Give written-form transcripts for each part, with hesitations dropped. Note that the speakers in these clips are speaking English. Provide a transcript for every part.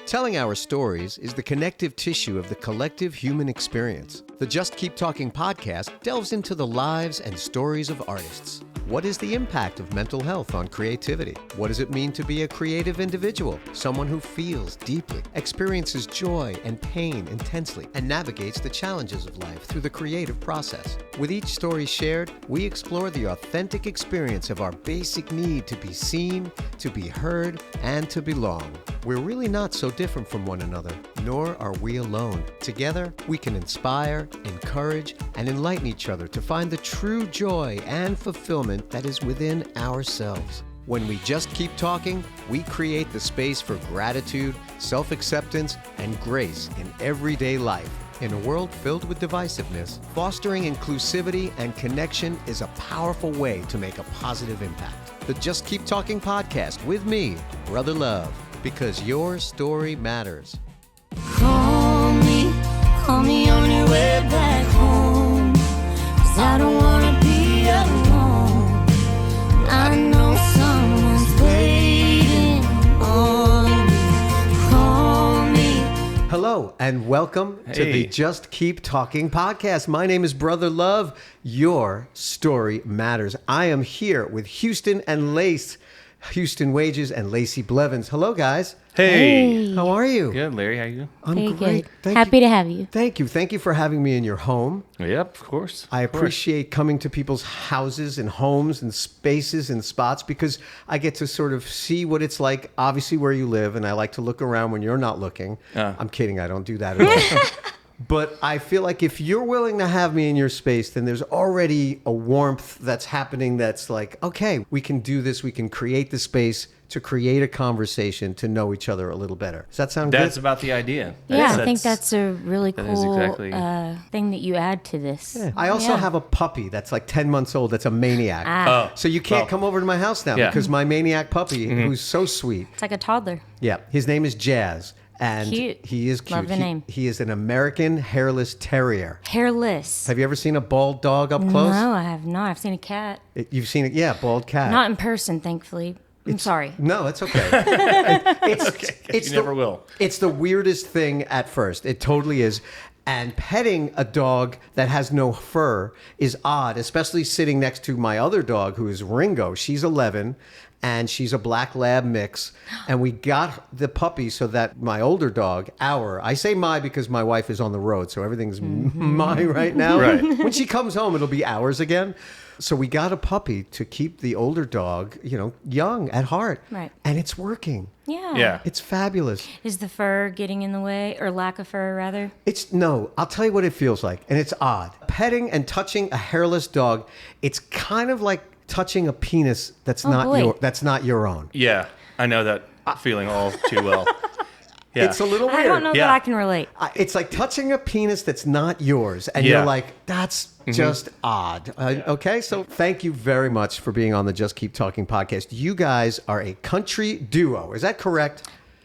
Telling our stories is the connective tissue of the collective human experience. The Just Keep Talking podcast delves into the lives and stories of artists. What is the impact of mental health on creativity? What does it mean to be a creative individual? Someone who feels deeply, experiences joy and pain intensely, and navigates the challenges of life through the creative process. With each story shared, we explore the authentic experience of our basic need to be seen, to be heard, and to belong. We're really not so different from one another, nor are we alone. Together, we can inspire, encourage, and enlighten each other to find the true joy and fulfillment that is within ourselves. When we just keep talking, we create the space for gratitude, self-acceptance, and grace in everyday life. In a world filled with divisiveness, fostering inclusivity and connection is a powerful way to make a positive impact. The Just Keep Talking podcast with me, Brother Love, because your story matters. Call me on your way back home, 'cause I don't wanna be alone. I know someone's waiting on me. Call me. Hello and welcome to the Just Keep Talking podcast. My name is Brother Love. Your story matters. I am here with Houston and Lace. Houston Wages and Lacy Blevins. Hello, guys. Hey. How are you? Good, Larry. How you? I'm Very great. good. Happy to have you. Thank you. Thank you for having me in your home. Yep, of course. I appreciate coming to people's houses and homes and spaces and spots because I get to sort of see what it's like, obviously, where you live, and I like to look around when you're not looking. I'm kidding. I don't do that at all. But I feel like if you're willing to have me in your space, then there's already a warmth that's happening that's like, okay, we can do this. We can create the space to create a conversation to know each other a little better. Does that sound good? That's about the idea. Yeah, I think that's a really that is cool exactly- thing that you add to this. Yeah. I also have a puppy that's like 10 months old that's a maniac. Oh, So you can't come over to my house now Yeah. because my maniac puppy, who's so sweet. It's like a toddler. Yeah, his name is Jazz. And Cute. he is cute. Love the name. He is an American hairless terrier. Hairless. Have you ever seen a bald dog up close? No, I have not. I've seen a cat. You've seen it? Yeah, bald cat. Not in person, thankfully. I'm sorry. No, it's okay. It's You never will. It's the weirdest thing at first. It totally is. And petting a dog that has no fur is odd, especially sitting next to my other dog, who is Ringo. She's 11, and she's a black lab mix. And we got the puppy so that my older dog, I say my because my wife is on the road, so everything's my right now. Right. When she comes home, it'll be ours again. So we got a puppy to keep the older dog, young at heart. Right. And it's working. Yeah. Yeah. It's fabulous. Is the fur getting in the way, or lack of fur, rather? I'll tell you what it feels like, and it's odd. Petting and touching a hairless dog, it's kind of like touching a penis that's not your own. Yeah, I know that feeling all too well. Yeah. It's a little weird. I don't know Yeah. that I can relate. It's like touching a penis that's not yours, and Yeah. you're like, that's just odd. Okay, so thank you very much for being on the Just Keep Talking podcast. You guys are a country duo. Is that correct?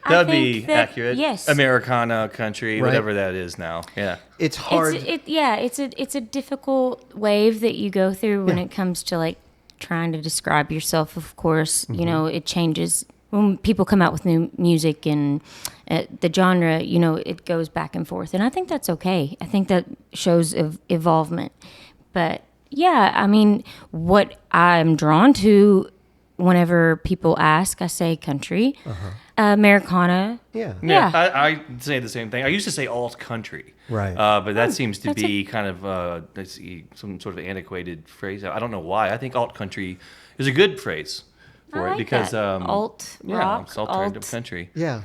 That'd I be think that- accurate. yes. Americana, country, Right. whatever that is now. Yeah. It's hard. It's a difficult wave that you go through when Yeah. it comes to like trying to describe yourself. Of course, Mm-hmm. it changes when people come out with new music and the genre. It goes back and forth, and I think that's okay. I think that shows evolvement. But yeah, I mean, what I'm drawn to whenever people ask, I say country, Americana. Yeah. Yeah. I say the same thing. I used to say alt country. Right. But that seems to be kind of some sort of antiquated phrase. I don't know why. I think alt country is a good phrase for I it like because that. Alt rock, it's alternative alt country. Yeah.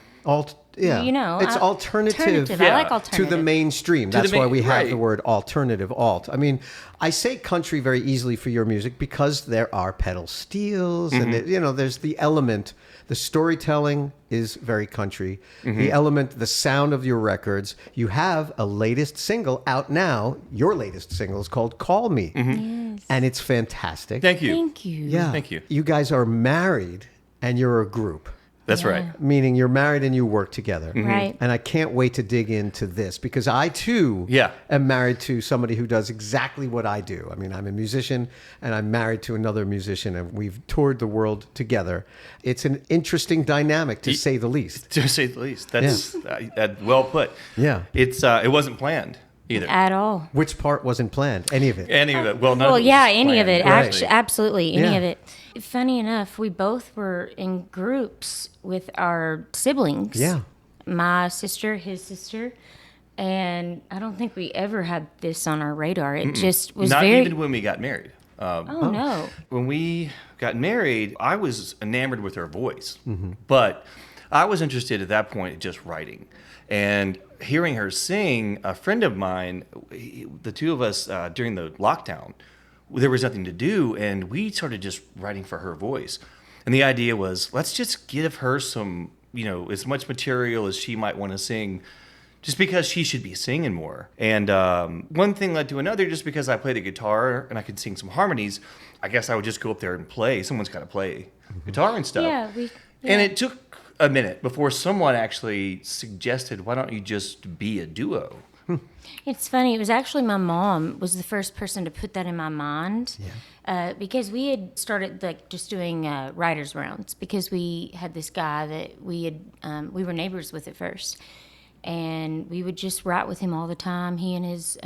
It's alternative. I like to alternative. the mainstream. That's the why we have right. the word alternative alt. I mean, I say country very easily for your music because there are pedal steels and there's the element. The storytelling is very country. The element, the sound of your records. You have a latest single out now. Your latest single is called "Call Me," Yes. and it's fantastic. Thank you. Thank you. Yeah. Thank you. You guys are married and you're a group. That's right. Meaning you're married and you work together. Right. And I can't wait to dig into this because I too am married to somebody who does exactly what I do. I mean, I'm a musician and I'm married to another musician and we've toured the world together. It's an interesting dynamic to say the least. To say the least. That's well put. Yeah. It wasn't planned either. At all. Which part wasn't planned? Any of it? Any of it. Well, none of it was any of planned, it. actually. Absolutely, any Yeah. of it. Funny enough, we both were in groups with our siblings. Yeah. My sister, his sister. And I don't think we ever had this on our radar. It just was Not very... even when we got married. no. When we got married, I was enamored with her voice. But I was interested at that point in just writing. And hearing her sing, a friend of mine, the two of us during the lockdown, there was nothing to do, and we started just writing for her voice. And the idea was, let's just give her some, as much material as she might want to sing, just because she should be singing more. And one thing led to another, just because I play the guitar and I could sing some harmonies, I guess I would just go up there and play. Someone's got to play guitar and stuff. And it took a minute before someone actually suggested, why don't you just be a duo? It's funny. It was actually my mom was the first person to put that in my mind, because we had started just doing writers rounds because we had this guy that we were neighbors with at first, and we would just write with him all the time. He and his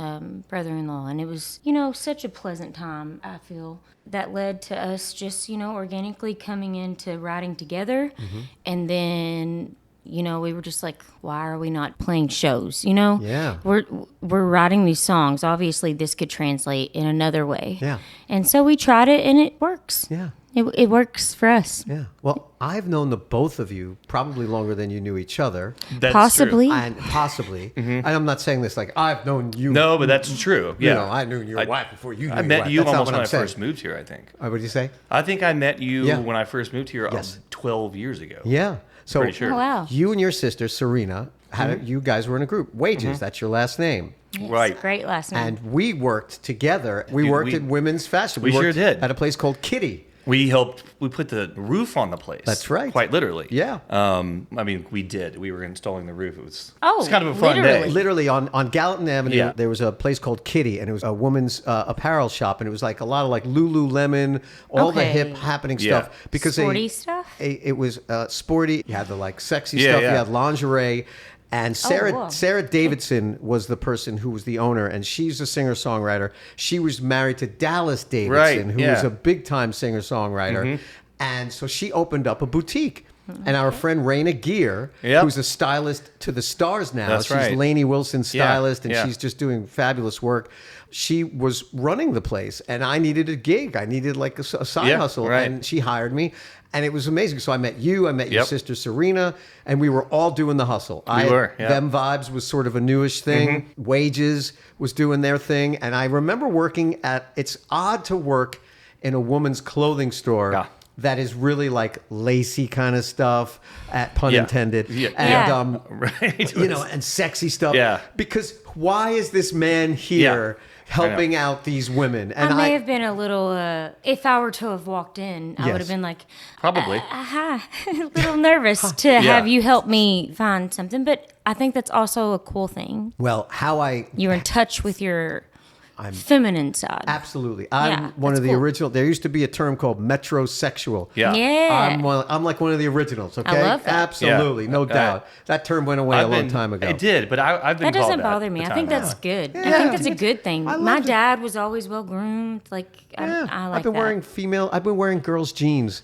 brother-in-law, and it was such a pleasant time. I feel that led to us just organically coming into writing together, and then. We were just like, why are we not playing shows? Yeah. We're writing these songs. Obviously, this could translate in another way. Yeah. And so we tried it, and it works. Yeah. It works for us. Yeah. Well, I've known the both of you probably longer than you knew each other. That's Possibly. true. And possibly. And I'm not saying this like, I've known you. No, but that's true. Yeah. I knew your wife before you knew I your met wife. you That's not almost what when I'm I saying. first moved here, I think. What did you say? I think I met you Yeah. when I first moved here Yes. 12 years ago. Yeah. So Pretty sure. Oh, wow. you and your sister, Serena, you guys were in a group. Wages, that's your last name. Yes, Right. Great last name. And we worked together. We Dude, worked we- at women's fashion. we sure worked did. At a place called Kitty. We put the roof on the place. That's right. Quite literally. Yeah. We did. We were installing the roof. It was Oh, kind of a fun literally. day. Literally on Gallatin Avenue, Yeah. there was a place called Kitty, and it was a woman's apparel shop, and it was like a lot of like Lululemon, all the Okay. hip happening Yeah. stuff. Because Sporty stuff? It was sporty. You had the like sexy Yeah, stuff. yeah. You had lingerie. And Sarah wow. Sarah Davidson was the person who was the owner, and she's a singer-songwriter. She was married to Dallas Davidson, Right, who yeah. was a big-time singer-songwriter. And so she opened up a boutique. And our friend Raina Gear, Yep. who's a stylist to the stars now. That's she's right. Lainey Wilson's stylist, and yeah. she's just doing fabulous work. She was running the place, and I needed a gig. I needed like a side Yeah, hustle, right. and she hired me. And it was amazing. So I met you, I met your Yep. sister Serena, and we were all doing the hustle. We were, yeah. Them Vibes was sort of a newish thing. Wages was doing their thing. And I remember working it's odd to work in a woman's clothing store. Yeah. That is really like Lacy kind of stuff, pun Yeah. intended, Yeah. and Right. and sexy stuff. Yeah. Because why is this man here helping out these women? And I may have been a little, if I were to have walked in, I would Yes. have been like, Probably. a little nervous to have you help me find something. But I think that's also a cool thing. well, how I You're in touch with your feminine side. absolutely, I'm Yeah, one that's of the cool. original. There used to be a term called metrosexual. Yeah. Yeah. I'm like one of the originals. Okay, love that. absolutely, Yeah. no doubt. That term went away a long time ago. It did, but I've been That called doesn't bother me. at I think times. that's good. I Yeah. think that's a good thing. I My loved it. dad was always well groomed. Like Yeah, I like I've been that. I've been wearing girls' jeans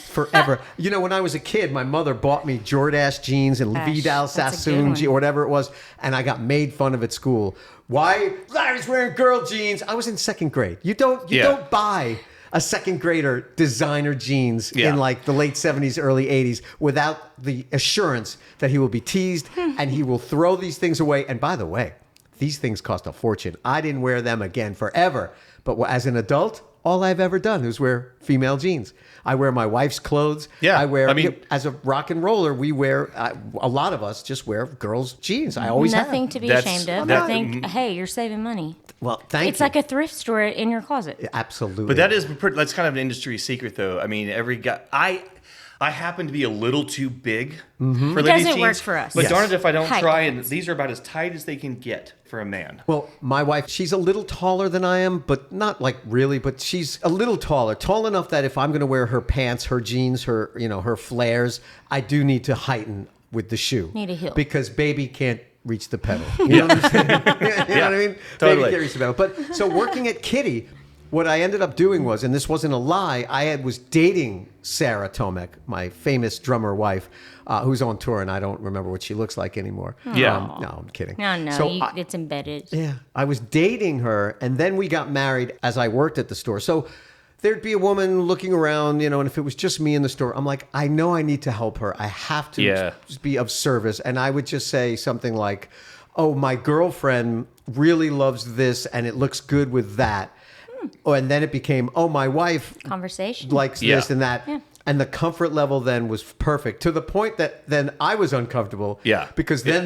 forever. When I was a kid, my mother bought me Jordache jeans and Gosh, Vidal that's a good Sassoon one. jeans, or whatever it was, and I got made fun of at school. Why Larry's wearing girl jeans? I was in second grade. You don't buy a second grader designer jeans Yeah. in like the late 70s, early 80s without the assurance that he will be teased and he will throw these things away. And by the way, these things cost a fortune. I didn't wear them again forever. But as an adult, all I've ever done is wear female jeans. I wear my wife's clothes. Yeah, I mean- as a rock and roller, we wear, a lot of us just wear girls' jeans. I always Nothing have. to be That's- ashamed of. that- I think, hey, you're saving money. Well, thank It's you. like a thrift store in your closet. Absolutely. But that's kind of an industry secret, though. I mean, every guy. I happen to be a little too big for It ladies' doesn't jeans. work for us. But Yes. darn it if I don't Tight try, and pants. these are about as tight as they can get for a man. Well, my wife, she's a little taller than I am, but not like really, but she's a little taller, tall enough that if I'm going to wear her pants, her jeans, her, her flares, I do need to heighten with the shoe. Need a heel. Because baby can't reach the pedal. You know what I'm saying? You know what I mean? Totally. Baby can't reach the pedal. But so working at Kitty, what I ended up doing was, and this wasn't a lie, was dating Sarah Tomek, my famous drummer wife, who's on tour, and I don't remember what she looks like anymore. Yeah. No, I'm kidding. No, So it's embedded. yeah, I was dating her, and then we got married as I worked at the store. So there'd be a woman looking around, and if it was just me in the store, I'm like, I know I need to help her. I have to just be of service. And I would just say something like, oh, my girlfriend really loves this, and it looks good with that. Oh, and then it became, oh, my wife Conversation. likes this and that. Yeah. And the comfort level then was perfect to the point that then I was uncomfortable. Yeah. Because then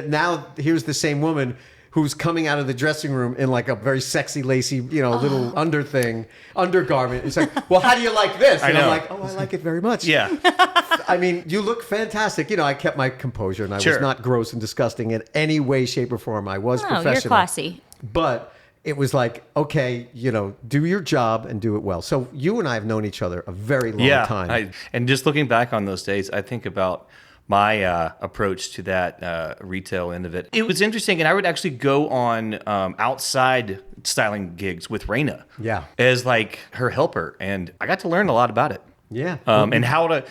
now here's the same woman who's coming out of the dressing room in like a very sexy, lacy, little undergarment. It's like, well, how do you like this? And I'm know. like, oh, I like it very much. Yeah. I mean, you look fantastic. I kept my composure and I Sure. was not gross and disgusting in any way, shape, or form. I was No, professional. you're classy. But it was like, okay, do your job and do it well. So you and I have known each other a very long time. And just looking back on those days, I think about my approach to that retail end of it. It was interesting, and I would actually go on outside styling gigs with Raina as like her helper, and I got to learn a lot about it. Yeah. And how to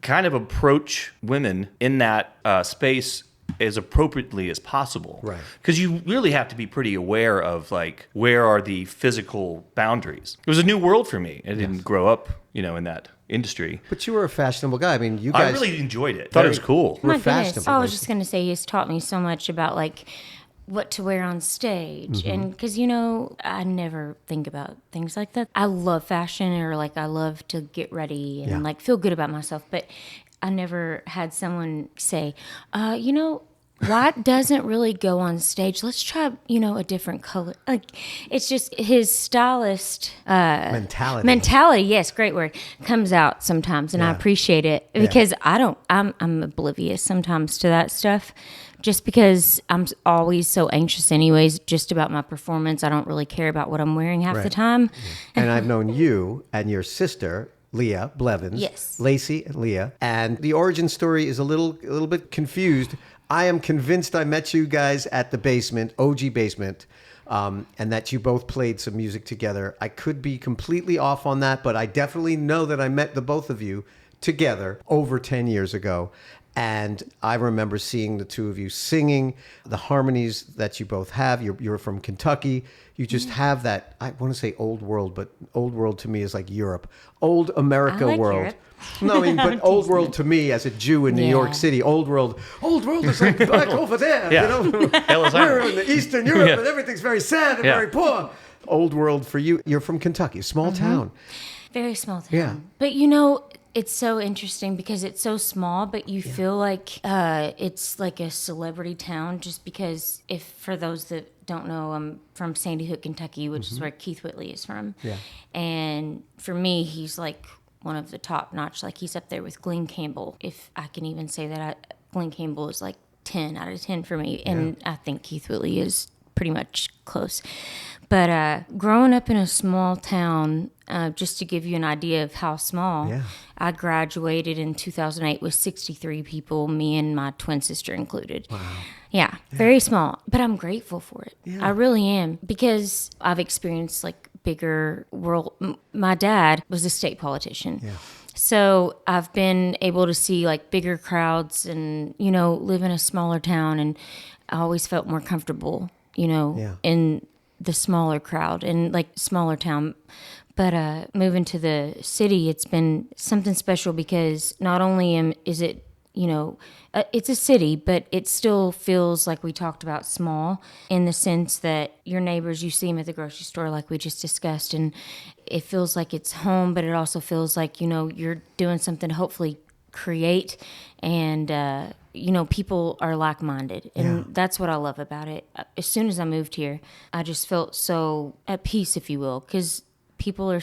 kind of approach women in that space as appropriately as possible. Right. Because you really have to be pretty aware of like where are the physical boundaries. It was a new world for me. I didn't grow up, in that industry. But you were a fashionable guy. I mean, you I guys. really enjoyed it. Thought it was cool. We're My goodness. fashionable. I was just going to say he's taught me so much about like what to wear on stage. And because, I never think about things like that. I love fashion or like I love to get ready and like feel good about myself. But I never had someone say, Watt doesn't really go on stage. Let's try, a different color. Like, it's just his stylist mentality. Yes, great word. Comes out sometimes, and I appreciate it because I'm oblivious sometimes to that stuff. Just because I'm always so anxious, anyways, just about my performance. I don't really care about what I'm wearing half the time. And I've known you and your sister, Leah Blevins. Yes. Lacy and Leah. And the origin story is a little bit confused. I am convinced I met you guys at the basement, OG basement, and that you both played some music together. I could be completely off on that, but I definitely know that I met the both of you together over 10 years ago. And I remember seeing the two of you singing the harmonies that you both have. You're from Kentucky. You just have that, I want to say old world, but old world to me is like Europe. Old America I like world. Europe. No, I mean, but old world to me as a Jew in New York City, old world is like back over there. Yeah. We're in the Eastern Europe Yeah. and everything's very sad and Yeah. very poor. Old world for you. You're from Kentucky, a small town. Very small town. Yeah. But it's so interesting because it's so small, but you feel like it's like a celebrity town just because for those that don't know, I'm from Sandy Hook, Kentucky, which is where Keith Whitley is from. Yeah. And for me, he's like one of the top notch. Like he's up there with Glenn Campbell. If I can even say that, Glenn Campbell is like 10 out of 10 for me. And I think Keith Whitley is pretty much close. But growing up in a small town, just to give you an idea of how small, I graduated in 2008 with 63 people, me and my twin sister included. Wow. Yeah, very small. But I'm grateful for it. I really am. Because I've experienced like bigger world. My dad was a state politician. Yeah. So I've been able to see like bigger crowds and, live in a smaller town. And I always felt more comfortable, in the smaller crowd and like smaller town. But moving to the city, it's been something special because not only is it, it's a city, but it still feels like we talked about small in the sense that your neighbors, you see them at the grocery store like we just discussed, and it feels like it's home, but it also feels like, you're doing something to hopefully create and, people are like-minded, and that's what I love about it. As soon as I moved here, I just felt so at peace, if you will, because people are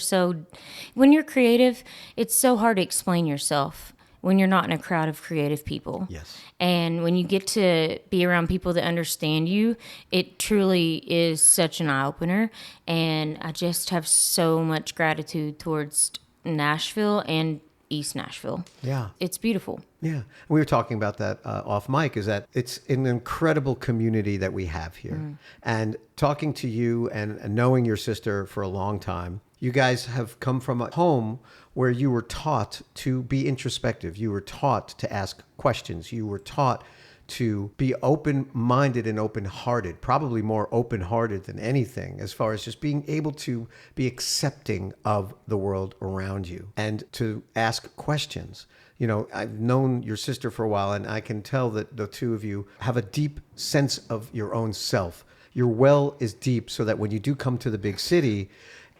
when you're creative, it's so hard to explain yourself when you're not in a crowd of creative people. Yes. And when you get to be around people that understand you, it truly is such an eye-opener. And I just have so much gratitude towards Nashville and East Nashville. Yeah. It's beautiful. Yeah. We were talking about that off mic, is that it's an incredible community that we have here. And talking to you and knowing your sister for a long time, you guys have come from a home where you were taught to be introspective. You were taught to ask questions. You were taught to be open-minded and open-hearted, probably more open-hearted than anything, as far as just being able to be accepting of the world around you and to ask questions. You know, I've known your sister for a while, and I can tell that the two of you have a deep sense of your own self. Your well is deep so that when you do come to the big city,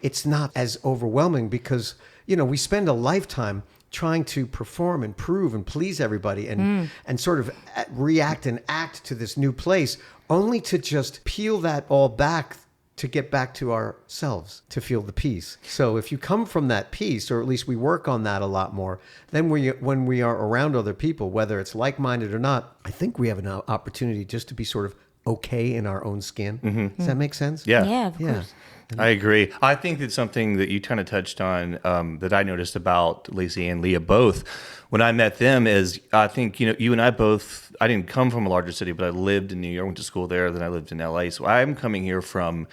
it's not as overwhelming because, you know, we spend a lifetime trying to perform and prove and please everybody and sort of react and act to this new place, only to just peel that all back to get back to ourselves, to feel the peace. So if you come from that peace, or at least we work on that a lot more, then when we are around other people, whether it's like-minded or not, I think we have an opportunity just to be sort of okay in our own skin. Does that make sense? Yeah. Yeah, of course. I agree. I think that's something that you kind of touched on that I noticed about Lacy and Leah both when I met them is I think, you know, you and I both, I didn't come from a larger city, but I lived in New York, went to school there, then I lived in LA. So I'm coming here from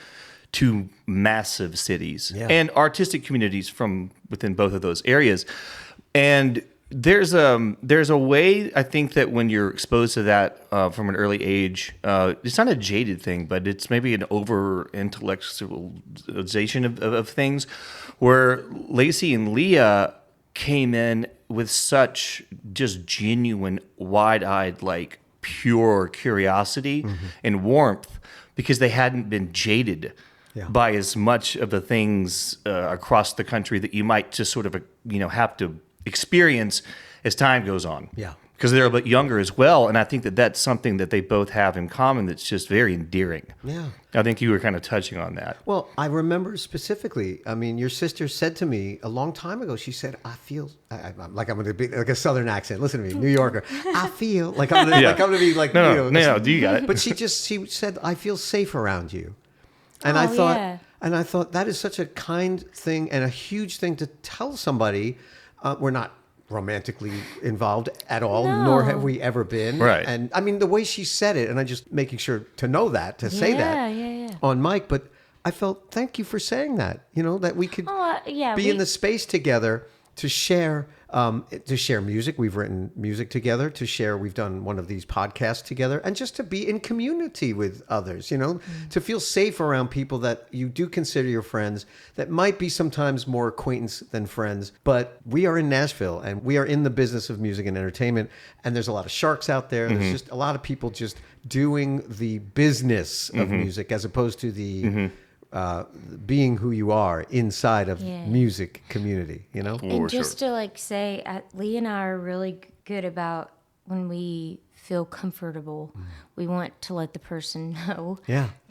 two massive cities and artistic communities from within both of those areas. And there's a way, I think, that when you're exposed to that from an early age, it's not a jaded thing, but it's maybe an over-intellectualization of things, where Lacy and Leah came in with such just genuine, wide-eyed, like pure curiosity and warmth because they hadn't been jaded by as much of the things across the country that you might just sort of, you know, have to experience as time goes on. Yeah. Because they're a bit younger as well. And I think that that's something that they both have in common that's just very endearing. Yeah. I think you were kind of touching on that. Well, I remember specifically, I mean, your sister said to me a long time ago, she said, I feel like I'm going to be like a Southern accent. Listen to me, New Yorker. I feel like I'm going to be like, no, you got it. But she said, I feel safe around you. And I thought that is such a kind thing and a huge thing to tell somebody. We're not romantically involved at all, nor have we ever been. Right. And I mean, the way she said it, and I just making sure to know that, to say that on mic, but I felt, thank you for saying that, you know, that we could be in the space together to share music. We've written music together, we've done one of these podcasts together, and just to be in community with others, you know, to feel safe around people that you do consider your friends, that might be sometimes more acquaintance than friends. But we are in Nashville and we are in the business of music and entertainment, and there's a lot of sharks out there. There's just a lot of people just doing the business of music as opposed to the being who you are inside of music community, you know? And just to like say, Lee and I are really good about when we feel comfortable, we want to let the person know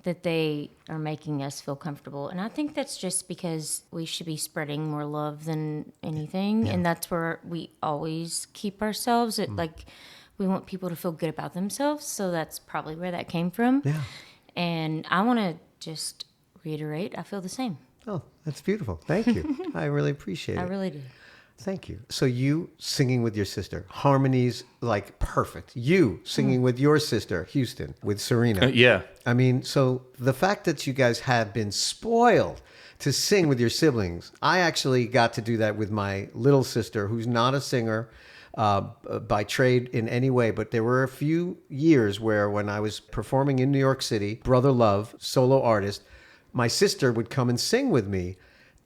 that they are making us feel comfortable. And I think that's just because we should be spreading more love than anything. And that's where we always keep ourselves at like, we want people to feel good about themselves. So that's probably where that came from. Yeah. And I want to just reiterate, I feel the same. Oh, that's beautiful. Thank you. I really appreciate it. I really do. Thank you. So you singing with your sister, harmonies like perfect. You singing with your sister, Houston, with Serena. Yeah. I mean, so the fact that you guys have been spoiled to sing with your siblings, I actually got to do that with my little sister, who's not a singer by trade in any way, but there were a few years where when I was performing in New York City, Brother Love, solo artist, my sister would come and sing with me,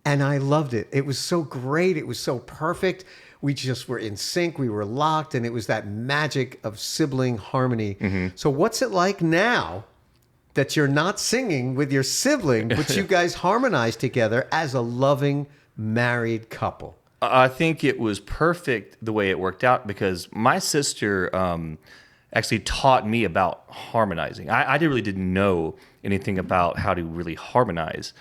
and I loved it. It was so great. It was so perfect. We just were in sync. We were locked, and it was that magic of sibling harmony. So what's it like now that you're not singing with your sibling, but you guys harmonize together as a loving married couple? I think it was perfect the way it worked out because my sister actually taught me about harmonizing. I really didn't know anything about how to really harmonize.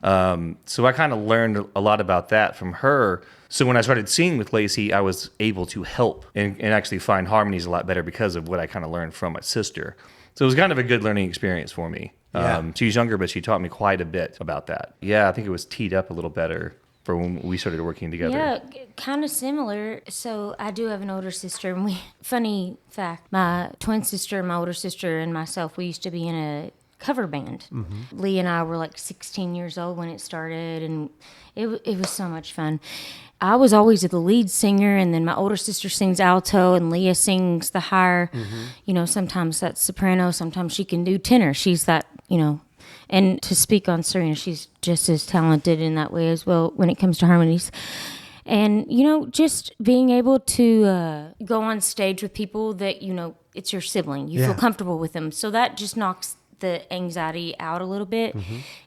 So I kind of learned a lot about that from her. So when I started singing with Lacy, I was able to help and actually find harmonies a lot better because of what I kind of learned from my sister. So it was kind of a good learning experience for me. Yeah. She's younger, but she taught me quite a bit about that. Yeah, I think it was teed up a little better for when we started working together. Yeah, kind of similar. So I do have an older sister, and funny fact, my twin sister, my older sister, and myself, we used to be in a cover band. Lee and I were like 16 years old when it started, and it was so much fun. I was always the lead singer, and then my older sister sings alto, and Leah sings the higher. Sometimes that's soprano, sometimes she can do tenor. She's that, And to speak on Serena, she's just as talented in that way as well when it comes to harmonies. And, just being able to go on stage with people that, it's your sibling. You feel comfortable with them. So that just knocks the anxiety out a little bit,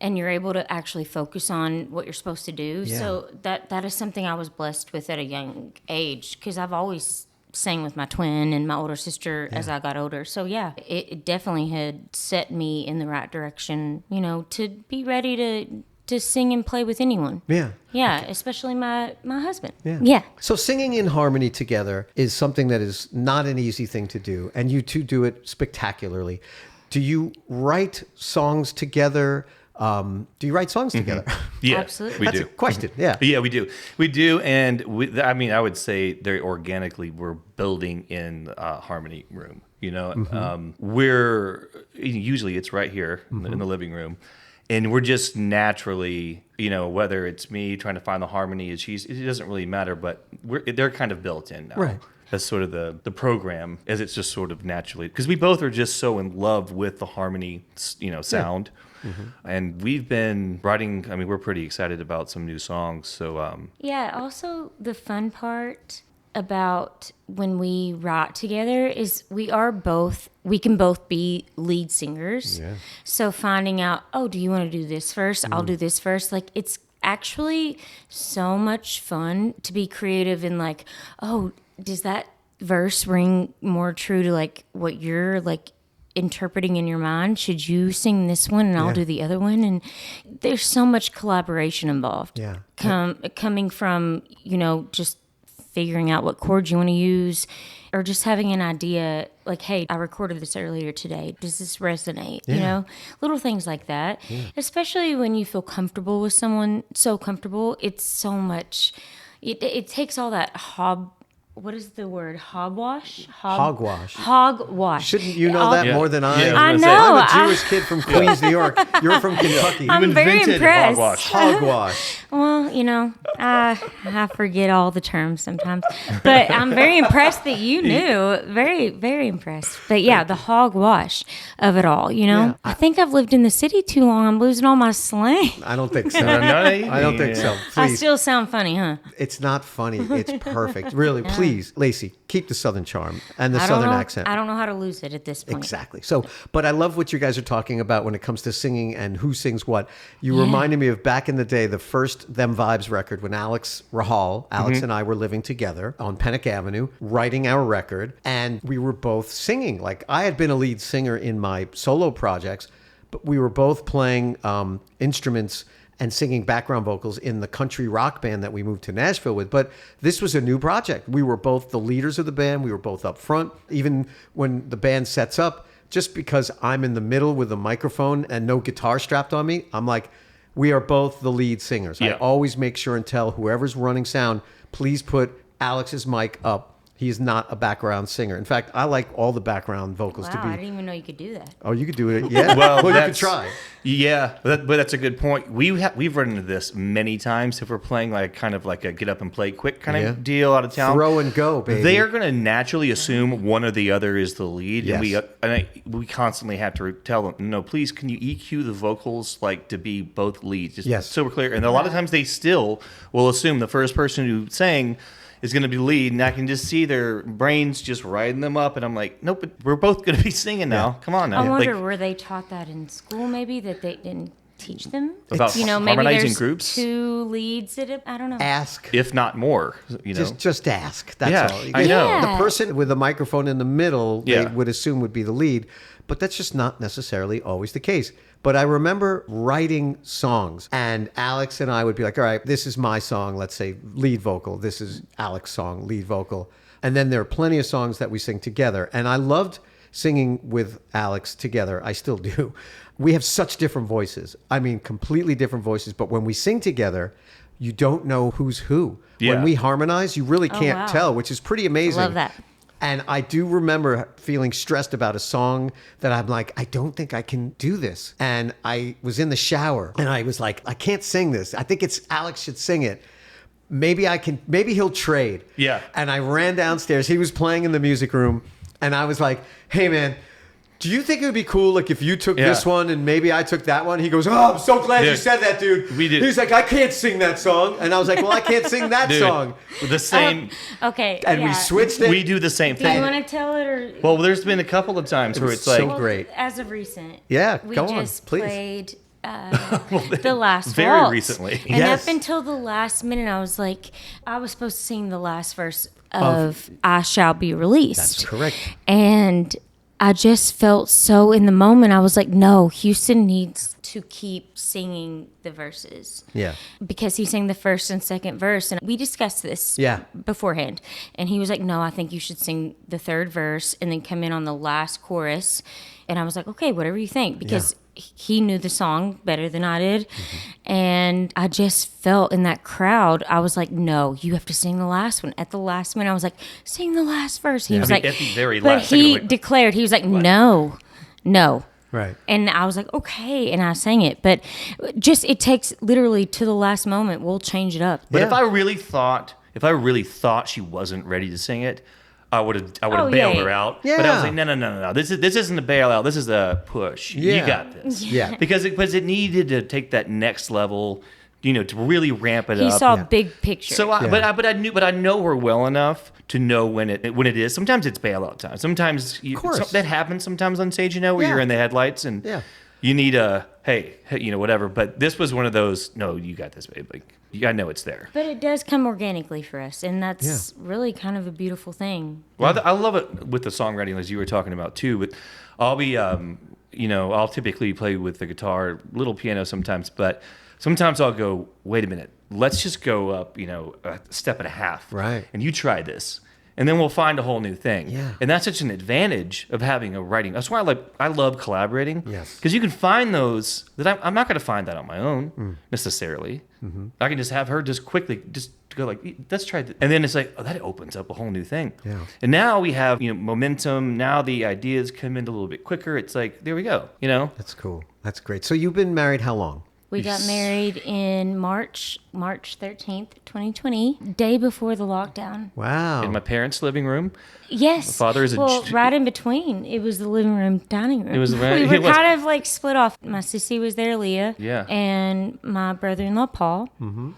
and you're able to actually focus on what you're supposed to do. Yeah. So that is something I was blessed with at a young age, because I've always sang with my twin and my older sister as I got older. So it definitely had set me in the right direction, to be ready to sing and play with anyone. Yeah. Yeah, especially my husband. Yeah. So singing in harmony together is something that is not an easy thing to do, and you two do it spectacularly. Do you write songs together? Do you write songs together? Yeah, absolutely. we That's do. a question. Yeah. Yeah, we do. We do, and I would say very organically we're building in harmony room. We're usually it's right here in the living room, and we're just naturally, whether it's me trying to find the harmony, it doesn't really matter, but they're kind of built in now. Right. That's sort of the program, as it's just sort of naturally, because we both are just so in love with the harmony, sound. And we've been writing, we're pretty excited about some new songs. So, Yeah, also the fun part about when we write together is we can both be lead singers. Yeah. So finding out, do you want to do this first? I'll do this first. Like, it's actually so much fun to be creative and like, does that verse ring more true to like what you're like interpreting in your mind? Should you sing this one and I'll do the other one? And there's so much collaboration involved. Yeah. Coming from, just figuring out what chords you want to use, or just having an idea like, hey, I recorded this earlier today. Does this resonate? Little things like that. Yeah. Especially when you feel comfortable with someone, so comfortable, it's so much, it takes all that what is the word? Hogwash? Hogwash. Shouldn't you know that more than I? Yeah, I know. I'm a Jewish kid from Queens, New York. You're from Kentucky. I'm very impressed. Hogwash. Well, I forget all the terms sometimes, but I'm very impressed that you knew. Very, very impressed. But yeah, the hogwash of it all. I think I've lived in the city too long. I'm losing all my slang. I don't think so. I don't think so. Please. I still sound funny, huh? It's not funny. It's perfect. Really, please, Lacy, keep the Southern charm and the Southern accent. I don't know how to lose it at this point. Exactly. So, but I love what you guys are talking about when it comes to singing and who sings what. You reminded me of back in the day, the first Them Vibes record when Alex and I were living together on Pennock Avenue, writing our record, and we were both singing. Like, I had been a lead singer in my solo projects, but we were both playing instruments and singing background vocals in the country rock band that we moved to Nashville with. But this was a new project. We were both the leaders of the band. We were both up front. Even when the band sets up, just because I'm in the middle with a microphone and no guitar strapped on me, I'm like, we are both the lead singers. Yeah. I always make sure and tell whoever's running sound, please put Alex's mic up. He's not a background singer. In fact, I like all the background vocals to be. I didn't even know you could do that. Oh, you could do it. Yeah. Well, you could try. Yeah, but that's a good point. We've run into this many times if we're playing like kind of like a get up and play quick kind of deal out of town. Throw and go, baby. They are going to naturally assume one or the other is the lead, Yes. and we constantly have to tell them, no, please, can you EQ the vocals like to be both leads? Just so we're clear. And a lot of times they still will assume the first person who sang is going to be lead, and I can just see their brains just riding them up, and I'm like, nope, we're both going to be singing now. Come on now. I wonder, were they taught that in school maybe, that they didn't teach them. About Maybe harmonizing there's groups? 2 leads at it. I don't know. Ask. If not more, Just ask. That's Yeah, all. I know. Yeah. The person with the microphone in the middle, they Yeah. would assume would be the lead, but that's just not necessarily always the case. But I remember writing songs, and Alex and I would be like, all right, this is my song, let's say lead vocal. This is Alex's song, lead vocal. And then there are plenty of songs that we sing together. And I loved singing with Alex together. I still do. We have such different voices. I mean, completely different voices. But when we sing together, you don't know who's who. Yeah. When we harmonize, you really can't wow. tell, which is pretty amazing. Love that. And I do remember feeling stressed about a song that I'm like, I don't think I can do this. And I was in the shower and I was like, I can't sing this. I think it's Alex should sing it. Maybe I can, maybe he'll trade. Yeah. And I ran downstairs. He was playing in the music room. And I was like, hey, man, do you think it would be cool like if you took this one and maybe I took that one? He goes, oh, I'm so glad you said that, dude. We did. He's like, I can't sing that song. And I was like, well, I can't sing that Dude, song. the same. Okay. And we switched it. We do the same Do you thing. want to tell it or? Well, there's been a couple of times where was it's so like, great. As of recent. Yeah, We go on, just please. played the last very waltz. recently. And Yes. up until the last minute, I was like, I was supposed to sing the last verse of I Shall Be Released. That's correct. And I just felt so in the moment. I was like, no, Houston needs to keep singing the verses. Yeah. Because he sang the first and second verse. And we discussed this Yeah. beforehand. And he was like, no, I think you should sing the third verse and then come in on the last chorus. And I was like, okay, whatever you think. Because he knew the song better than I did. And I just felt in that crowd, I was like, no, you have to sing the last one. At the last minute, I was like, sing the last verse. He was I mean, like, at the very but last second, he like, declared, he was like, no. Right. And I was like, okay. And I sang it. But just, it takes literally to the last moment. We'll change it up. But Yeah. if I really thought she wasn't ready to sing it, I would have Oh, bailed yeah. her out. Yeah. But I was like, no. This isn't a bailout. This is a push. Yeah. You got this. Yeah. Because it needed to take that next level, to really ramp it He up. saw big picture. So, but I know her well enough to know when it is. Sometimes it's bailout time. Sometimes course. that happens. Sometimes on stage, where Yeah. you're in the headlights and you need a hey, whatever. But this was one of those. No, you got this, babe. Like I know it's there. But it does come organically for us, and that's really kind of a beautiful thing. Well, I love it with the songwriting, as you were talking about too. But I'll be, I'll typically play with the guitar, little piano sometimes, but sometimes I'll go, wait a minute, let's just go up, a step and a half, Right. And you try this, and then we'll find a whole new thing. Yeah. And that's such an advantage of having a writing. That's why I love collaborating. Yes. Because you can find those that I'm not going to find that on my own necessarily. Mm-hmm. I can just have her just quickly just go like, let's try this. And then it's like, oh, that opens up a whole new thing. Yeah. And now we have, momentum. Now the ideas come in a little bit quicker. It's like, there we go, That's cool. That's great. So you've been married how long? We got married in March 13th, 2020, day before the lockdown. Wow. In my parents' living room. Yes. My father is right in between. It was the living room, dining room. It was we it were was- kind of like split off. My sissy was there, Leah. Yeah. And my brother-in-law, Paul.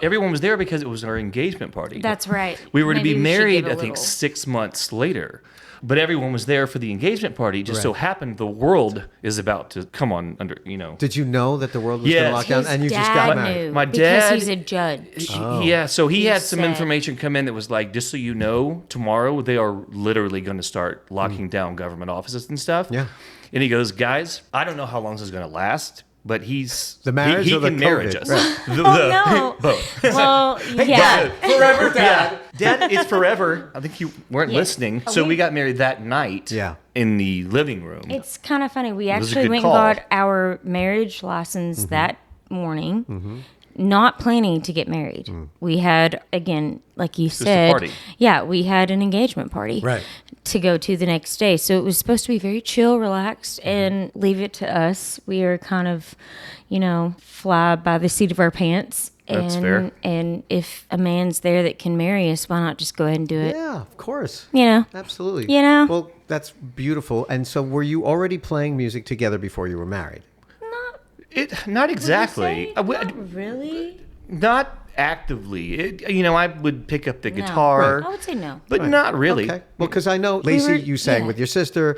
Everyone was there because it was our engagement party. That's right. We were to Maybe be we should married, give a I think, little. 6 months later. But everyone was there for the engagement party. It just so Right. happened the world is about to come on under, Did you know that the world was Yes. going to lock down His and you just dad got married? knew My because dad- he's a judge. Yeah, so he He had some said- information come in that was like, just so you know, tomorrow they are literally going to start locking down government offices and stuff. Yeah. And he goes, guys, I don't know how long this is going to last, but The marriage he or the can marriage COVID? us. Right. No. Both. Well, yeah. Forever dad. Dad, it's forever. I think you weren't Yeah. listening. So we got married that night Yeah. in the living room. It's kind of funny. We was a actually good went call. and got our marriage license that morning, not planning to get married. We had, again, like you a said, party. yeah, we had an engagement party Right. to go to the next day. So it was supposed to be very chill, relaxed, and leave it to us. We are kind of, fly by the seat of our pants. That's fair. And if a man's there that can marry us, why not just go ahead and do it? Yeah, of course. Absolutely. Well, that's beautiful. And so were you already playing music together before you were married? Not exactly. Not really. Not actively. I would pick up the guitar. I would say no. But not really. Okay. Well, because I know, Lacy, you sang with your sister.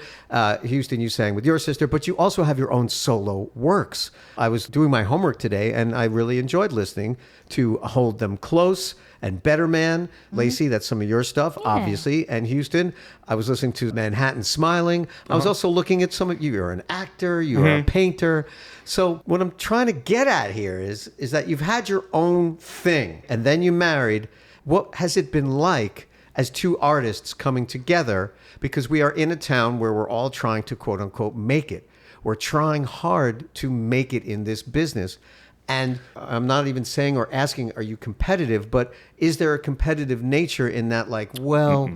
Houston, you sang with your sister. But you also have your own solo works. I was doing my homework today, and I really enjoyed listening to Hold Them Close and Better Man. Lacy, that's some of your stuff, obviously. And Houston, I was listening to Manhattan Smiling. I was also looking at some of you. You're an actor. You're a painter. So what I'm trying to get at here is that you've had your own thing, and then you married. What has it been like as two artists coming together? Because we are in a town where we're all trying to, quote unquote, make it. We're trying hard to make it in this business. And I'm not even saying or asking, are you competitive? But is there a competitive nature in that, like, well,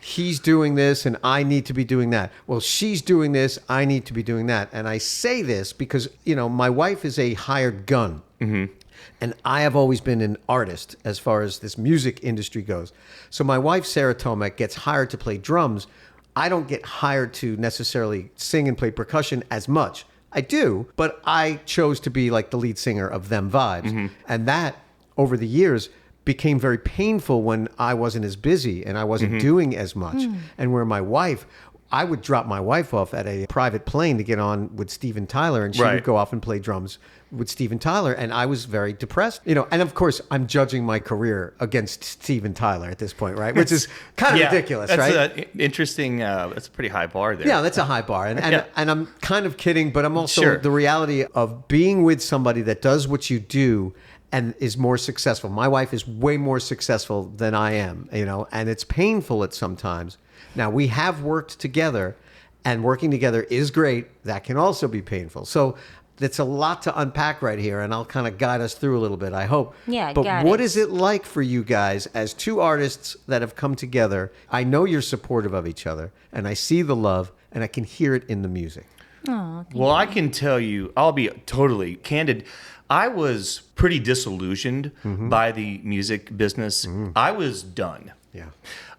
he's doing this and I need to be doing that. Well, she's doing this, I need to be doing that. And I say this because, my wife is a hired gun. And I have always been an artist as far as this music industry goes. So my wife, Sarah Tomek, gets hired to play drums. I don't get hired to necessarily sing and play percussion as much. I do, but I chose to be like the lead singer of Them Vibes. And that, over the years, became very painful when I wasn't as busy and I wasn't doing as much. And where my wife, I would drop my wife off at a private plane to get on with Steven Tyler, and she would go off and play drums with Steven Tyler, and I was very depressed. And of course, I'm judging my career against Steven Tyler at this point, right? Which is kind of ridiculous, that's right? Interesting. That's a pretty high bar there. Yeah, that's a high bar. And I'm kind of kidding, but I'm also the reality of being with somebody that does what you do and is more successful. My wife is way more successful than I am, and it's painful at sometimes. Now, we have worked together, and working together is great. That can also be painful. So it's a lot to unpack right here, and I'll kind of guide us through a little bit, I hope. Yeah, but what is it like for you guys as two artists that have come together? I know you're supportive of each other, and I see the love, and I can hear it in the music. Oh, well, I can tell you, I'll be totally candid. I was pretty disillusioned by the music business. I was done. Yeah.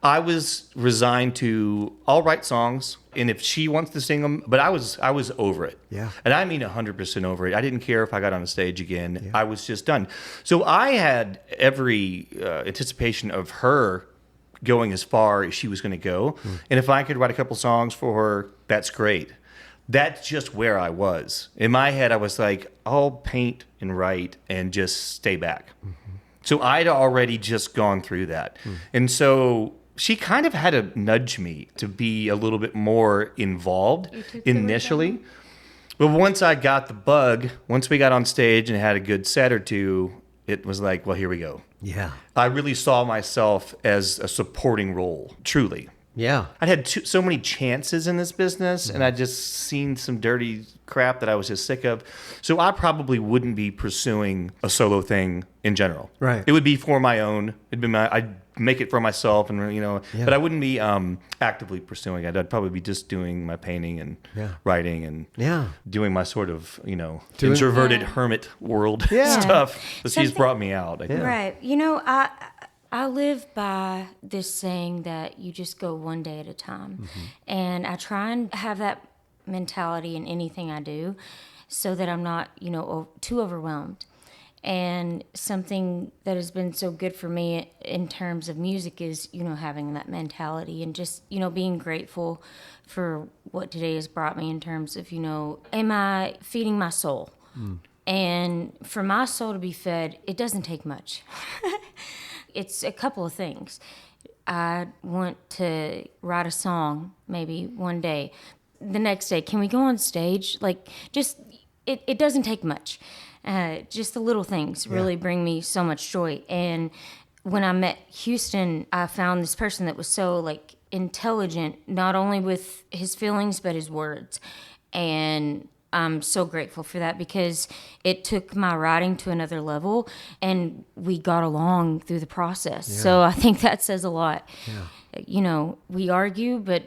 I was resigned to, I'll write songs, and if she wants to sing them, but I was over it. Yeah. And I mean 100% over it. I didn't care if I got on a stage again. Yeah. I was just done. So I had every anticipation of her going as far as she was going to go. And if I could write a couple songs for her, that's great. That's just where I was. In my head, I was like, I'll paint and write and just stay back. So I'd already just gone through that. And so she kind of had to nudge me to be a little bit more involved initially. But once I got the bug, once we got on stage and had a good set or two, it was like, well, here we go. Yeah. I really saw myself as a supporting role, truly. Yeah. I'd had so many chances in this business, and I'd just seen some dirty crap that I was just sick of. So I probably wouldn't be pursuing a solo thing in general. Right. It would be for my own. I'd make it for myself, and but I wouldn't be actively pursuing it. I'd probably be just doing my painting and writing and doing my sort of introverted hermit world stuff. But she's brought me out. I think. Right. I live by this saying that you just go one day at a time. And I try and have that mentality in anything I do so that I'm not, too overwhelmed. And something that has been so good for me in terms of music is, having that mentality and just, being grateful for what today has brought me in terms of, am I feeding my soul? And for my soul to be fed, it doesn't take much. It's a couple of things. I want to write a song maybe one day. The next day, can we go on stage? Like, just, it doesn't take much. Just the little things really bring me so much joy. And when I met Houston, I found this person that was so, intelligent, not only with his feelings, but his words. And I'm so grateful for that because it took my writing to another level and we got along through the process. So I think that says a lot. We argue, but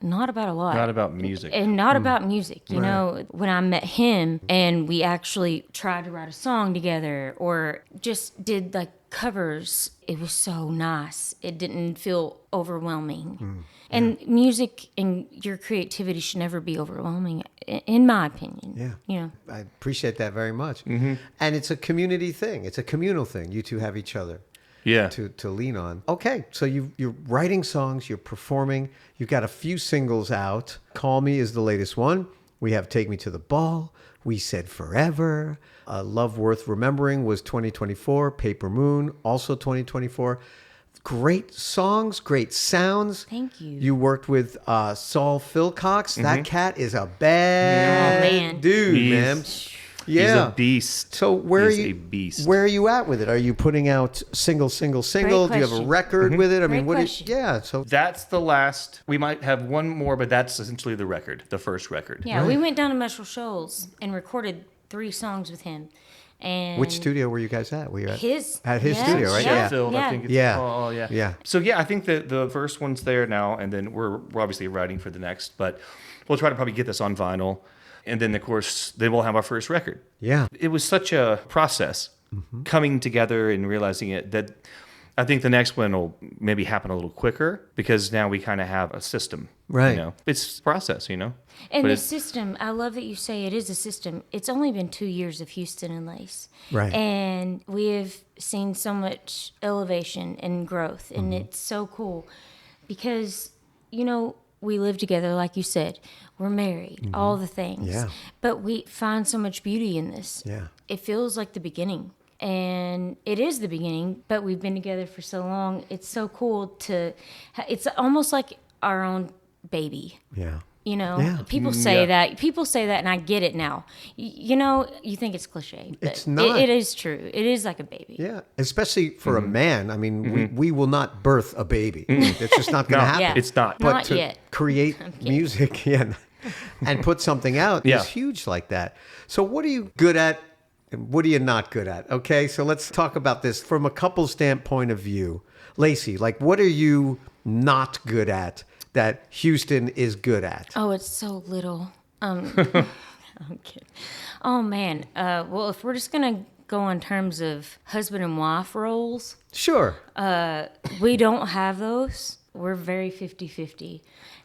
not about a lot. Not about music. And not about music. You know, when I met him and we actually tried to write a song together or just did like covers, it was so nice. It didn't feel overwhelming. And music and your creativity should never be overwhelming, in my opinion. Yeah. You know. I appreciate that very much. And it's a community thing. It's a communal thing. You two have each other Yeah. to lean on. Okay, so you're writing songs, you're performing, you've got a few singles out. Call Me is the latest one. We have Take Me to the Ball, We Said Forever, Love Worth Remembering was 2024, Paper Moon, also 2024. Great songs, great sounds. Thank you. You worked with Saul Philcox. That cat is a bad man. dude, man. Yeah. He's a beast. So where He's are you? a beast. Where are you at with it? Are you putting out single? Do you have a question. record with it? I Great mean, question. yeah. So That's the last. We might have one more, but that's essentially the record, the first record. Yeah, we went down to Metro Shoals and recorded 3 songs with him. And which studio were you guys at? Were you at his studio, right? Yeah. Sheffield, I think it's Yeah. called. Yeah. Yeah. So yeah, I think that the first one's there now, and then we're obviously writing for the next, but we'll try to probably get this on vinyl. And then, of course, then we'll have our first record. Yeah. It was such a process coming together and realizing it that I think the next one will maybe happen a little quicker because now we kind of have a system. Right. You know? It's a process, you know? And But the it's- system, I love that you say it is a system. It's only been 2 years of Houston and Lace. Right. And we have seen so much elevation and growth. And Mm-hmm. it's so cool because, you know, we live together, like you said. We're married, all the things. Mm-hmm. Yeah. But we find so much beauty in this. Yeah. It feels like the beginning. And it is the beginning, but we've been together for so long. It's so cool to, it's almost like our own baby. Yeah. You know, Yeah. people say that. People say that, and I get it now. You know, you think it's cliche, but It's not. It is true. It is like a baby. Yeah. Especially for a man. I mean, we will not birth a baby. It's just not going to happen. Yeah. It's not. But Not to yet. create music and put something out Yeah. is huge like that. So what are you good at and what are you not good at? Okay, so let's talk about this from a couple standpoint of view. Lacy, like what are you not good at that Houston is good at? Oh, it's so little. I'm kidding. Oh man. Well, if we're just gonna go on terms of husband and wife roles, Sure. we don't have those. We're very 50-50.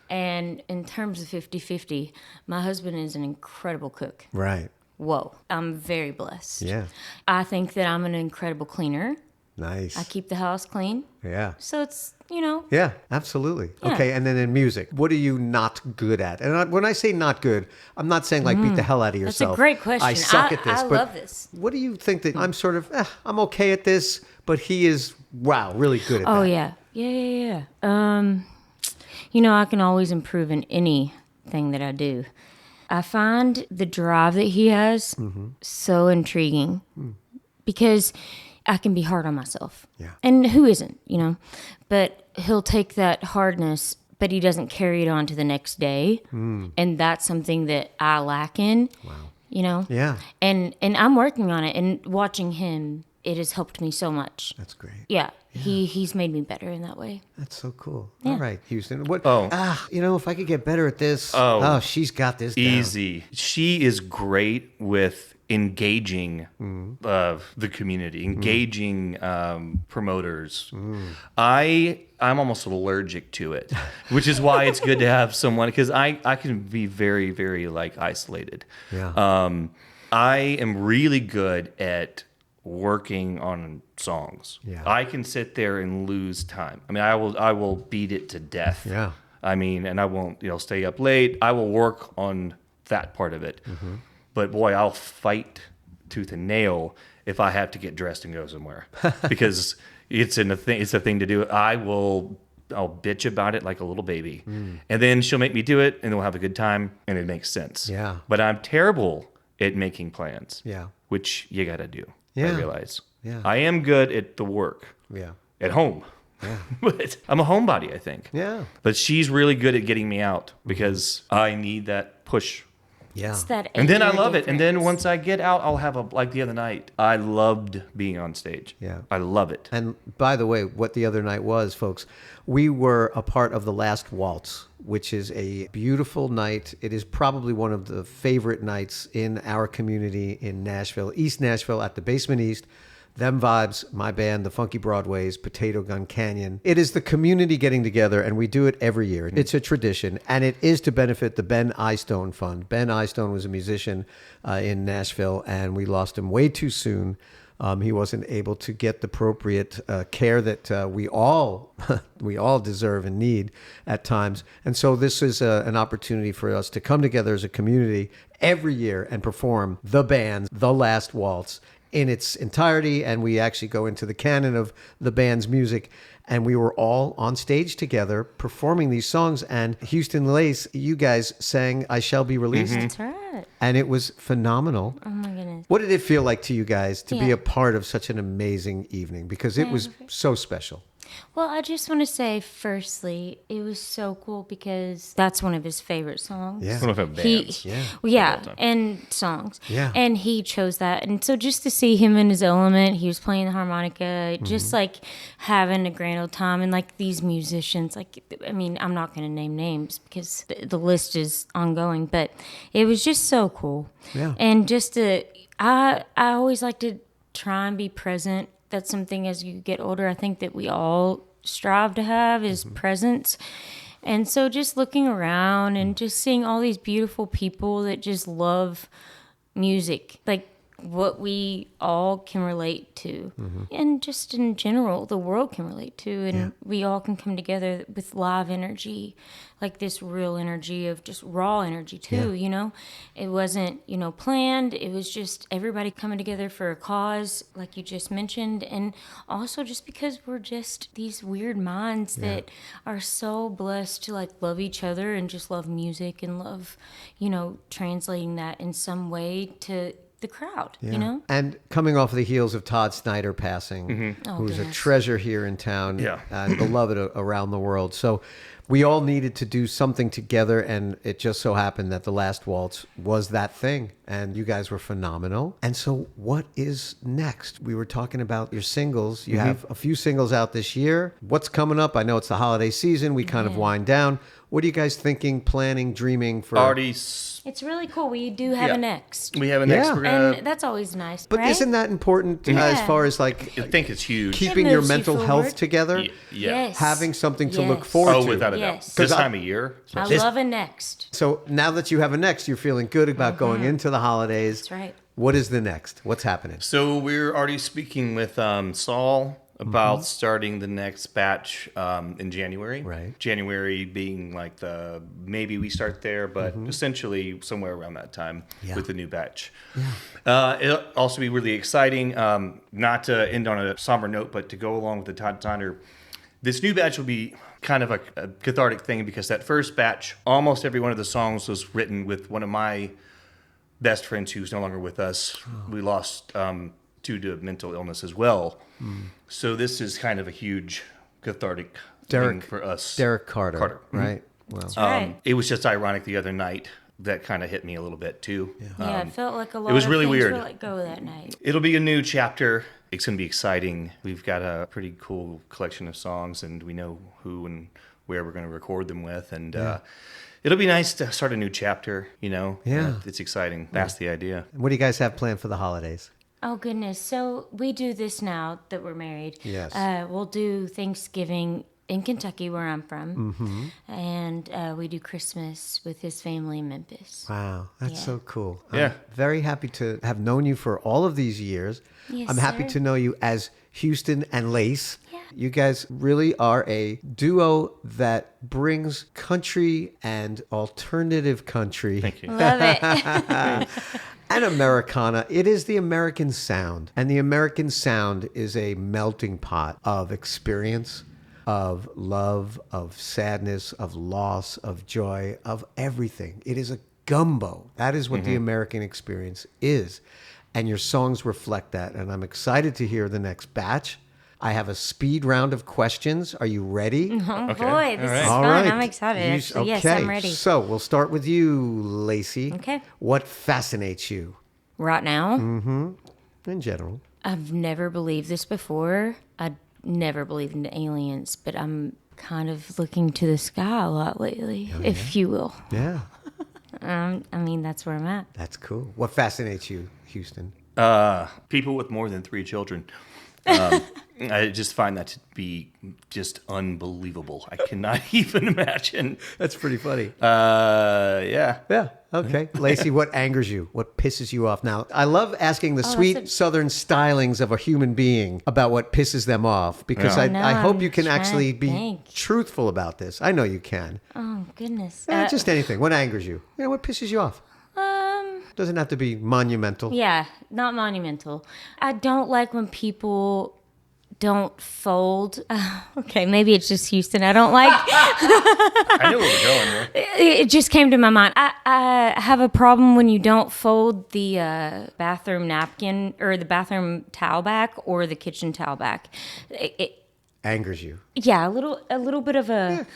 And in terms of 50-50, my husband is an incredible cook. Right. Whoa, I'm very blessed. Yeah. I think that I'm an incredible cleaner. Nice. I keep the house clean. Yeah. So it's, you know, Yeah, absolutely. Yeah. Okay, and then in music, what are you not good at? And when I say not good, I'm not saying like beat the hell out of that's a yourself. great question. I suck at this. I but love this. What do you think that I'm sort of, I'm okay at this, but he is, wow, really good at Oh, that. yeah. Yeah. You know, I can always improve in anything that I do. I find the drive that he has so intriguing because I can be hard on myself. Yeah. And who isn't, you know? But he'll take that hardness, but he doesn't carry it on to the next day. And that's something that I lack in. Wow. You know? Yeah. And I'm working on it and watching him, it has helped me so much. That's great. Yeah. He's made me better in that way. That's so cool. Yeah. All right, Houston. What? Oh. If I could get better at this. Oh. She's got this down. Easy. She is great with engaging the community, engaging promoters. I'm almost allergic to it, which is why it's good to have someone because I can be very, very like isolated. Yeah. I am really good at working on songs. Yeah. I can sit there and lose time. I mean, I will beat it to death. Yeah. I mean, and I won't, stay up late. I will work on that part of it. But boy, I'll fight tooth and nail if I have to get dressed and go somewhere because it's a thing to do. I'll bitch about it like a little baby. And then she'll make me do it and we'll have a good time and it makes sense. Yeah. But I'm terrible at making plans. Yeah. Which you got to do. Yeah. I realize. Yeah. I am good at the work. Yeah. At home. Yeah. But I'm a homebody, I think. Yeah. But she's really good at getting me out because I need that push Yeah. It's that And then I 8-year love it. And then difference. once I get out, I'll have like the other night. I loved being on stage. Yeah. I love it. And by the way, what the other night was, folks, we were a part of the Last Waltz, which is a beautiful night. It is probably one of the favorite nights in our community in Nashville, East Nashville, at the Basement East. Them Vibes, my band, the Funky Broadways, Potato Gun Canyon. It is the community getting together, and we do it every year. It's a tradition, and it is to benefit the Ben Eystone Fund. Ben Eystone was a musician in Nashville, and we lost him way too soon. He wasn't able to get the appropriate care that we all deserve and need at times. And so this is an opportunity for us to come together as a community every year and perform the band, The Last Waltz, in its entirety. And we actually go into the canon of the band's music. And we were all on stage together performing these songs. And Houston Lace, you guys sang I Shall Be Released. That's right. And it was phenomenal. Oh my goodness. What did it feel like to you guys to be Yeah. a part of such an amazing evening? Because it was so special. Well, I just want to say, firstly, it was so cool because that's one of his favorite songs. Yeah. One of our bands. Yeah. Well, yeah, and songs. Yeah. And he chose that. And so just to see him in his element, he was playing the harmonica, just like having a grand old time. And like these musicians, like, I mean, I'm not going to name names because the list is ongoing, but it was just so cool. Yeah. And just I always like to try and be present. That's something as you get older, I think that we all strive to have is presence. And so just looking around and just seeing all these beautiful people that just love music, like what we all can relate to. And just in general, the world can relate to. And we all can come together with live energy, like this real energy of just raw energy too, you know? It wasn't, planned. It was just everybody coming together for a cause, like you just mentioned. And also just because we're just these weird minds that are so blessed to like love each other and just love music and love, translating that in some way to the crowd, And coming off the heels of Todd Snyder passing, who's a treasure here in town and beloved around the world. So we all needed to do something together, and it just so happened that The Last Waltz was that thing, and you guys were phenomenal. And so what is next? We were talking about your singles. You have a few singles out this year. What's coming up? I know it's the holiday season. We kind of wind down. What are you guys thinking, planning, dreaming for? It's really cool. We do have a next. We have a next. Yeah. We're gonna, And that's always nice, But right? isn't that important as far as like I think it's huge. keeping It your moves you mental forward. health together? Yes. Having something to look Yes. forward Oh, to. without a doubt. Yes. This 'Cause I- time of year. I love a next. So now that you have a next, you're feeling good about going into the holidays. That's right. What is the next? What's happening? So we're already speaking with Saul about starting the next batch in January. Right. January being like maybe we start there, but essentially somewhere around that time with the new batch. It'll also be really exciting, not to end on a somber note, but to go along with the Todd Snyder. This new batch will be kind of a cathartic thing because that first batch, almost every one of the songs was written with one of my best friends who's no longer with us. We lost due to mental illness as well. So this is kind of a huge cathartic thing for us. Derek Carter. Right? Well, That's right. It was just ironic the other night that kind of hit me a little bit too. Yeah, it felt like a lot was of really things weird. were let go that night. It'll be a new chapter. It's going to be exciting. We've got a pretty cool collection of songs, and we know who and where we're going to record them with. And it'll be nice to start a new chapter, Yeah. It's exciting. That's the idea. what do you guys have planned for the holidays? Oh, goodness. So we do this now that we're married. Yes. We'll do Thanksgiving in Kentucky, where I'm from. And we do Christmas with his family in Memphis. Wow, that's so cool. Yeah. I'm very happy to have known you for all of these years. Yes, I'm happy sir. to know you as Houston and Lace. Yeah. You guys really are a duo that brings country and alternative country. Thank you. Love it. And Americana. It is the American sound. And the American sound is a melting pot of experience, of love, of sadness, of loss, of joy, of everything. It is a gumbo. That is what the American experience is. And your songs reflect that. And I'm excited to hear the next batch. I have a speed round of questions. Are you ready? Oh Okay. boy, this is All fun. right. I'm excited. Actually. Yes, I'm ready. So we'll start with you, Lacy. Okay. What fascinates you Right now, in general? I've never believed this before. I never believed in aliens, but I'm kind of looking to the sky a lot lately, if you will. Yeah, I mean, that's where I'm at. that's cool. What fascinates you, Houston? People with more than 3 children. I just find that to be just unbelievable. I cannot even imagine. That's pretty funny. Yeah. Yeah. Okay. Lacy, what angers you? What pisses you off? Now, I love asking the sweet Southern stylings of a human being about what pisses them off because Yeah. I hope I'm you can trying to actually be think. truthful about this. I know you can. Oh goodness. Just anything. What angers you? What pisses you off? Doesn't have to be monumental. Yeah, not monumental. I don't like when people don't fold. Okay, maybe it's just Houston. I don't like. I knew where we're going there. It just came to my mind. I have a problem when you don't fold the bathroom napkin or the bathroom towel back or the kitchen towel back. Angers you. Yeah, a little bit of a,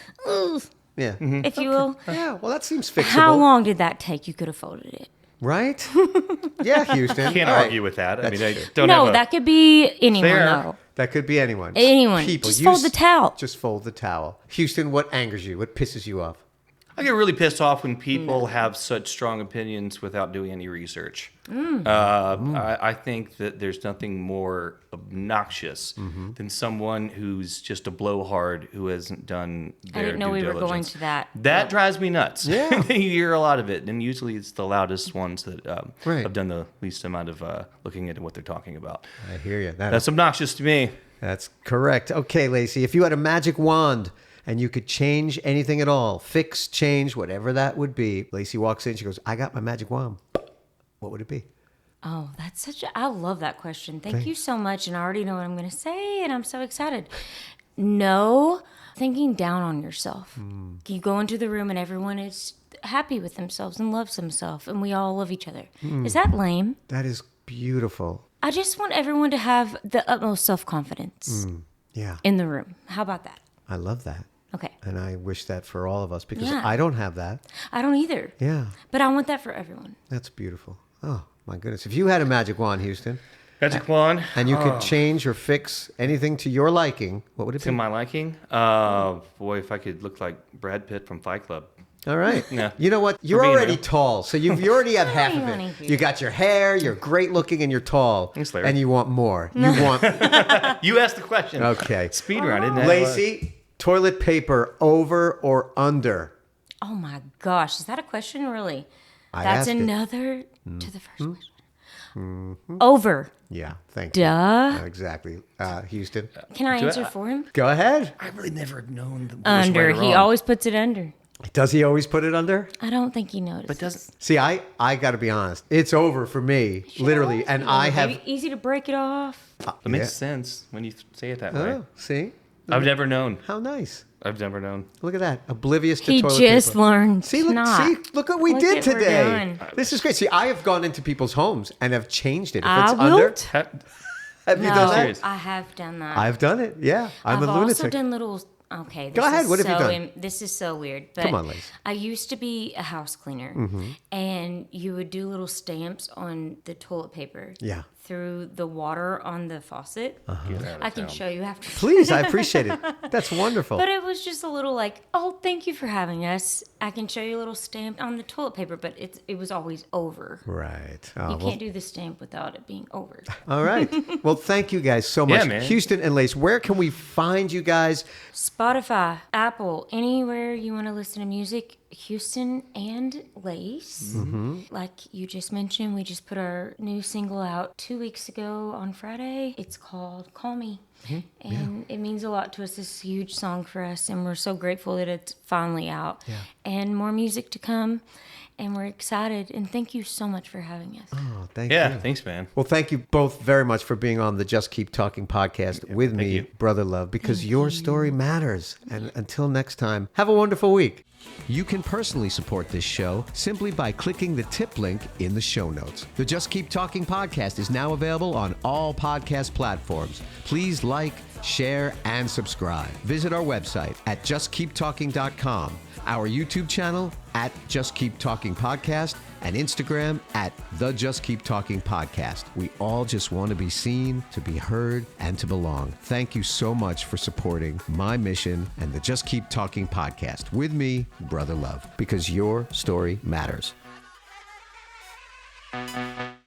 Yeah. if you will. Yeah. Well, that seems fixable. How long did that take? You could have folded it. Right? Yeah, Houston. Can't All right. argue with that. I mean, That's I true. don't No, have a, that could be anyone Fair. though. That could be anyone. Anyone. People. Just fold the towel. Just fold the towel. Houston, what angers you? What pisses you off? I get really pissed off when people have such strong opinions without doing any research. I think that there's nothing more obnoxious than someone who's just a blowhard who hasn't done their I didn't know due we were diligence. going to that. That drives me nuts. Yeah. You hear a lot of it, and usually it's the loudest ones that Right. have done the least amount of looking into what they're talking about. I hear you. That's obnoxious to me. That's correct. Okay, Lacy, if you had a magic wand and you could change anything at all, fix, change, whatever that would be, Lacy walks in, she goes, I got my magic wand. What would it be? Oh, that's I love that question. Thank you so much. And I already know what I'm going to say, and I'm so excited. No, thinking down on yourself. You go into the room and everyone is happy with themselves and loves themselves, and we all love each other. Is that lame? That is beautiful. I just want everyone to have the utmost self-confidence Yeah, in the room. How about that? I love that. Okay. And I wish that for all of us because Yeah. I don't have that. I don't either. Yeah, But I want that for everyone. that's beautiful. Oh, my goodness. If you had a magic wand, Houston, Magic wand. and you could change or fix anything to your liking, what would it To be? my liking, boy, if I could look like Brad Pitt from Fight Club. All right. Yeah. You know what? You're being already real. tall, so you already have half of wanna it. hear You got your hair, you're great looking, and you're tall. Thanks, Larry. And you want more. You want... You asked the question. Okay. Speed round, isn't it? Lacey, toilet paper over or under? Oh my gosh, is that a question really? I That's asked it. another to the first question. Over. Yeah, thank you. Duh. Exactly. Houston, Can I Do answer I- for him? go ahead. I really never have known the Under. Right or He wrong. always puts it under. Does he always put it under? I don't think he noticed. But doesn't See, I got to be honest. It's over for me, literally. And I have... Maybe easy to break it off. it makes sense when you say it that way. Oh, see? I've never known. How nice. I've never known. Look at that. Oblivious to He toilet just paper. learned. See, look, not. look what we Look did at what we're today. doing. This is great. See, I have gone into people's homes and have changed it. If I it's under, won't. have you No, done that? Serious? I have done that. I've done it. Yeah, I'm I've a also lunatic. done little. Okay, this Go ahead, is what have you so done? This is so weird. But Come on, Lace. I used to be a house cleaner, and you would do little stamps on the toilet paper. Yeah. Through the water on the faucet. Get out of I can town. show you after. Please, I appreciate it. That's wonderful. But it was just a little like, oh, thank you for having us. I can show you a little stamp on the toilet paper, but it was always over. Right. Oh, You well, can't do the stamp without it being over. all right. Well, thank you guys so much. Yeah, man. Houston and Lace, where can we find you guys? Spotify, Apple, anywhere you want to listen to music, Houston and Lace. Like you just mentioned, we just put our new single out 2 weeks ago on Friday. It's called Call Me. And it means a lot to us. It's a huge song for us, and we're so grateful that it's finally out. Yeah. And more music to come, and we're excited. And thank you so much for having us. Oh, thank Yeah, you. thanks, man. Well, thank you both very much for being on the Just Keep Talking podcast with me, you. Brother Love, because your story matters. And until next time, have a wonderful week. You can personally support this show simply by clicking the tip link in the show notes. The Just Keep Talking podcast is now available on all podcast platforms. Please like, share, and subscribe. Visit our website at justkeeptalking.com, our YouTube channel at Just Keep Talking Podcast, and Instagram at The Just Keep Talking Podcast. We all just want to be seen, to be heard, and to belong. Thank you so much for supporting my mission and the Just Keep Talking Podcast with me, Brother Love, because your story matters.